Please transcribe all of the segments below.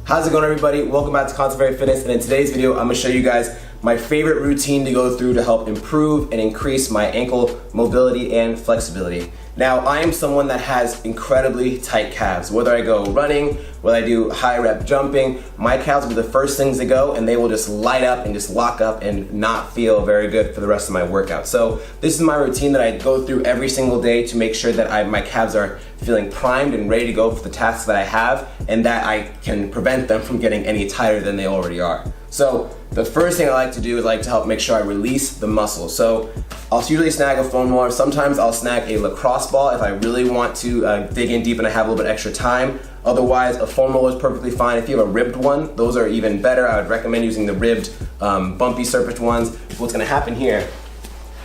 How's it going, everybody? Welcome back to ConstantlyVariedFitness, and in today's video I'm going to show you guys my favorite routine to go through to help improve and increase my ankle mobility and flexibility. Now, I am someone that has incredibly tight calves. Whether I go running, whether I do high rep jumping, my calves will be the first things to go, and they will just light up and just lock up and not feel very good for the rest of my workout. So this is my routine that I go through every single day to make sure that my calves are feeling primed and ready to go for the tasks that I have, and that I can prevent them from getting any tighter than they already are. So the first thing I like to do is to help make sure I release the muscle. So I'll usually snag a foam roller. Sometimes I'll snag a lacrosse ball if I really want to dig in deep and I have a little bit extra time. Otherwise, a foam roller is perfectly fine. If you have a ribbed one, those are even better. I would recommend using the ribbed, bumpy surface ones. What's gonna happen here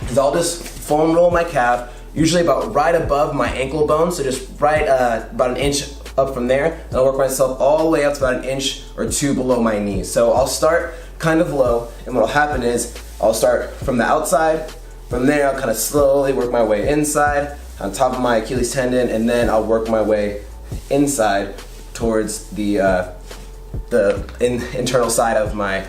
is I'll just foam roll my calf, usually about right above my ankle bone, so just right about an inch up from there, and I'll work myself all the way up to about an inch or two below my knees. So I'll start kind of low, and what'll happen is I'll start from the outside. From there, I'll kind of slowly work my way inside, on top of my Achilles tendon, and then I'll work my way inside towards the internal side of my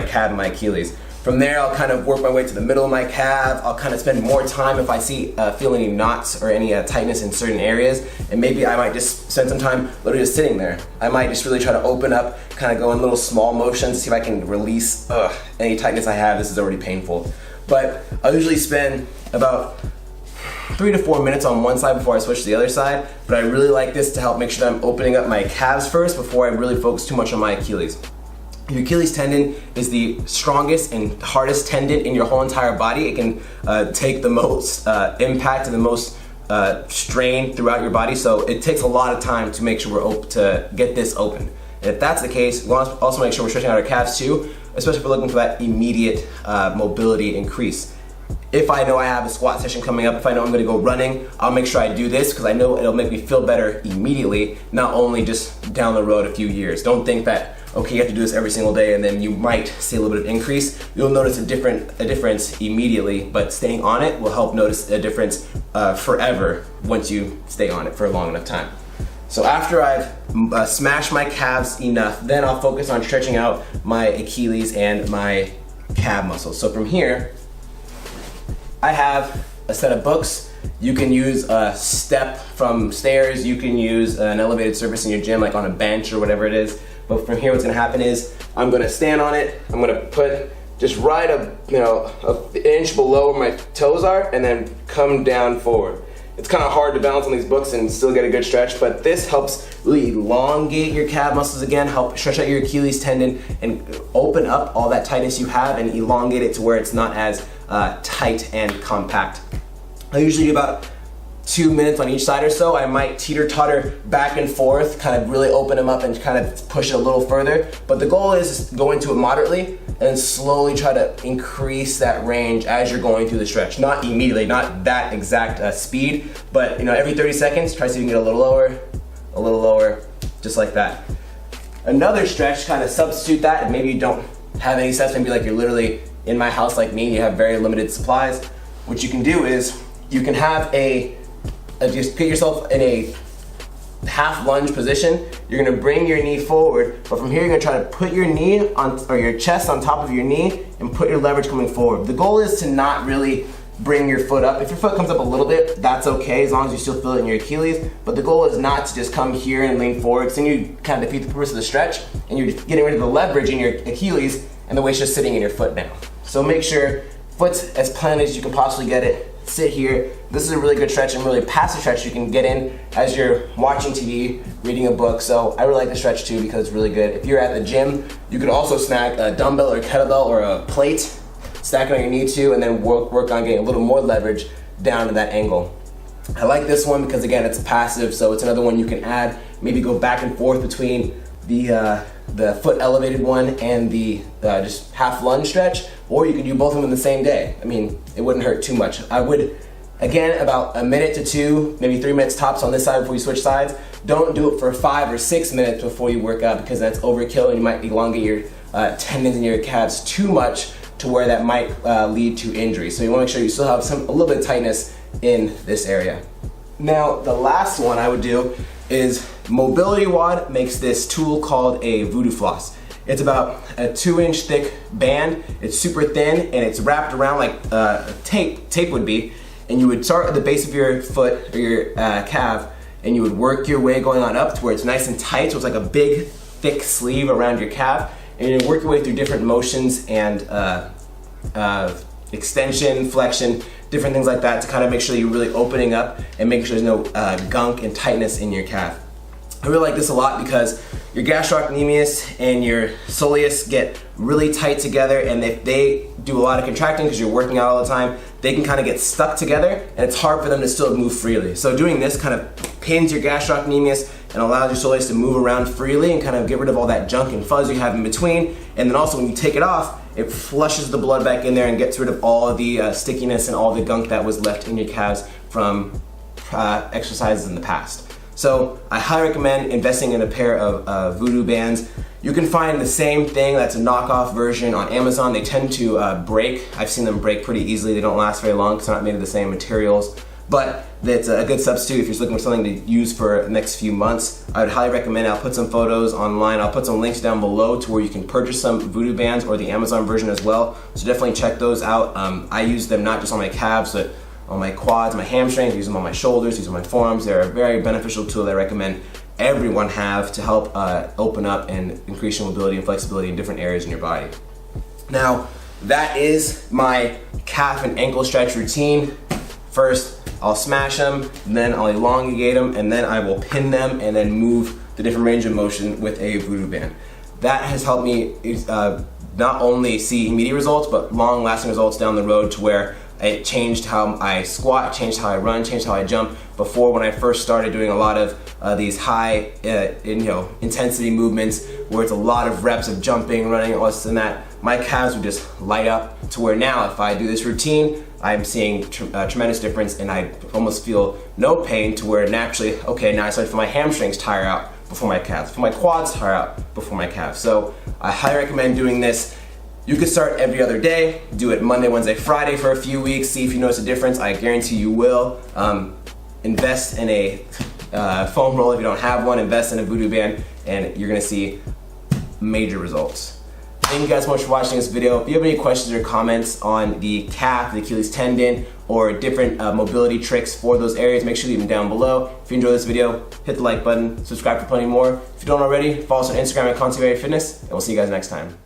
calf and my Achilles. From there, I'll kind of work my way to the middle of my calf. I'll kind of spend more time if I feel any knots or any tightness in certain areas, and maybe I might just spend some time literally just sitting there. I might just really try to open up, kind of go in little small motions, see if I can release any tightness I have. This is already painful. But I'll usually spend about 3 to 4 minutes on one side before I switch to the other side, but I really like this to help make sure that I'm opening up my calves first before I really focus too much on my Achilles. Your Achilles tendon is the strongest and hardest tendon in your whole entire body. It can take the most impact and the most strain throughout your body, so it takes a lot of time to make sure we're to get this open. And if that's the case, we'll also make sure we're stretching out our calves too, especially if we're looking for that immediate mobility increase. If I know I have a squat session coming up, if I know I'm gonna go running, I'll make sure I do this because I know it'll make me feel better immediately, not only just down the road a few years. Don't think that, okay, you have to do this every single day and then you might see a little bit of increase. You'll notice a difference immediately, but staying on it will help notice a difference forever once you stay on it for a long enough time. So after I've smashed my calves enough, then I'll focus on stretching out my Achilles and my calf muscles. So from here, I have a set of books. You can use a step from stairs. You can use an elevated surface in your gym, like on a bench or whatever it is. But from here, what's gonna happen is I'm gonna stand on it. I'm gonna put just right an inch below where my toes are, and then come down forward. It's kind of hard to balance on these books and still get a good stretch, but this helps really elongate your calf muscles again, help stretch out your Achilles tendon, and open up all that tightness you have and elongate it to where it's not as tight and compact. I usually do about 2 minutes on each side or so. I might teeter-totter back and forth, kind of really open them up and kind of push it a little further. But the goal is go into it moderately and slowly try to increase that range as you're going through the stretch. Not immediately, not that exact speed, but every 30 seconds, try to see if you can get a little lower, just like that. Another stretch, kind of substitute that, and maybe you don't have any sets, maybe like you're literally in my house like me, you have very limited supplies. What you can do is you can have just put yourself in a half lunge position. You're gonna bring your knee forward, but from here you're gonna try to put your knee on, or your chest on top of your knee, and put your leverage coming forward. The goal is to not really bring your foot up. If your foot comes up a little bit, that's okay, as long as you still feel it in your Achilles. But the goal is not to just come here and lean forward, because then you kind of defeat the purpose of the stretch, and you're getting rid of the leverage in your Achilles, and the weight's just sitting in your foot now. So make sure foot's as planted as you can possibly get it. Sit here. This is a really good stretch and really passive stretch you can get in as you're watching TV, reading a book. So I really like the stretch too because it's really good. If you're at the gym, you could also snag a dumbbell or a kettlebell or a plate, stack it on your knee too, and then work on getting a little more leverage down to that angle. I like this one because again, it's passive, so it's another one you can add. Maybe go back and forth between the foot elevated one and the just half lunge stretch, or you could do both of them in the same day. I mean, it wouldn't hurt too much. I would, again, about a minute to 2, maybe 3 minutes tops on this side before you switch sides. Don't do it for 5 or 6 minutes before you work out, because that's overkill and you might elongate your tendons in your calves too much to where that might lead to injury. So you wanna make sure you still have a little bit of tightness in this area. Now, the last one I would do is Mobility Wad makes this tool called a Voodoo Floss. It's about a 2-inch thick band. It's super thin and it's wrapped around like tape would be. And you would start at the base of your foot or your calf, and you would work your way going on up to where it's nice and tight, so it's like a big thick sleeve around your calf, and you work your way through different motions and extension, flexion, different things like that to kind of make sure that you're really opening up and making sure there's no gunk and tightness in your calf. I really like this a lot because your gastrocnemius and your soleus get really tight together, and if they do a lot of contracting because you're working out all the time, they can kind of get stuck together and it's hard for them to still move freely. So doing this kind of pins your gastrocnemius and allows your soleus to move around freely and kind of get rid of all that junk and fuzz you have in between. And then also when you take it off, it flushes the blood back in there and gets rid of all of the stickiness and all the gunk that was left in your calves from exercises in the past. So I highly recommend investing in a pair of Voodoo Bands. You can find the same thing that's a knockoff version on Amazon. They tend to break. I've seen them break pretty easily. They don't last very long because they're not made of the same materials. But it's a good substitute if you're just looking for something to use for the next few months. I would highly recommend it. I'll put some photos online. I'll put some links down below to where you can purchase some Voodoo Bands or the Amazon version as well. So definitely check those out. I use them not just on my calves, but on my quads, my hamstrings, use them on my shoulders, use them on my forearms. They're a very beneficial tool that I recommend everyone have to help open up and increase your mobility and flexibility in different areas in your body. Now, that is my calf and ankle stretch routine. First, I'll smash them, then I'll elongate them, and then I will pin them and then move the different range of motion with a Voodoo Band. That has helped me not only see immediate results, but long-lasting results down the road to where it changed how I squat, changed how I run, changed how I jump. Before, when I first started doing a lot of these high intensity movements where it's a lot of reps of jumping, running, all this and that, my calves would just light up to where now if I do this routine, I'm seeing tremendous difference and I almost feel no pain to where naturally, okay, now I start to feel my hamstrings tire out before my calves, feel my quads tire out before my calves. So I highly recommend doing this. You could start every other day, do it Monday, Wednesday, Friday for a few weeks, see if you notice a difference. I guarantee you will. Invest in a foam roller if you don't have one, invest in a Voodoo Band, and you're gonna see major results. Thank you guys so much for watching this video. If you have any questions or comments on the calf, the Achilles tendon, or different mobility tricks for those areas, make sure to leave them down below. If you enjoyed this video, hit the like button, subscribe for plenty more. If you don't already, follow us on Instagram at ConstantlyVariedFitness, and we'll see you guys next time.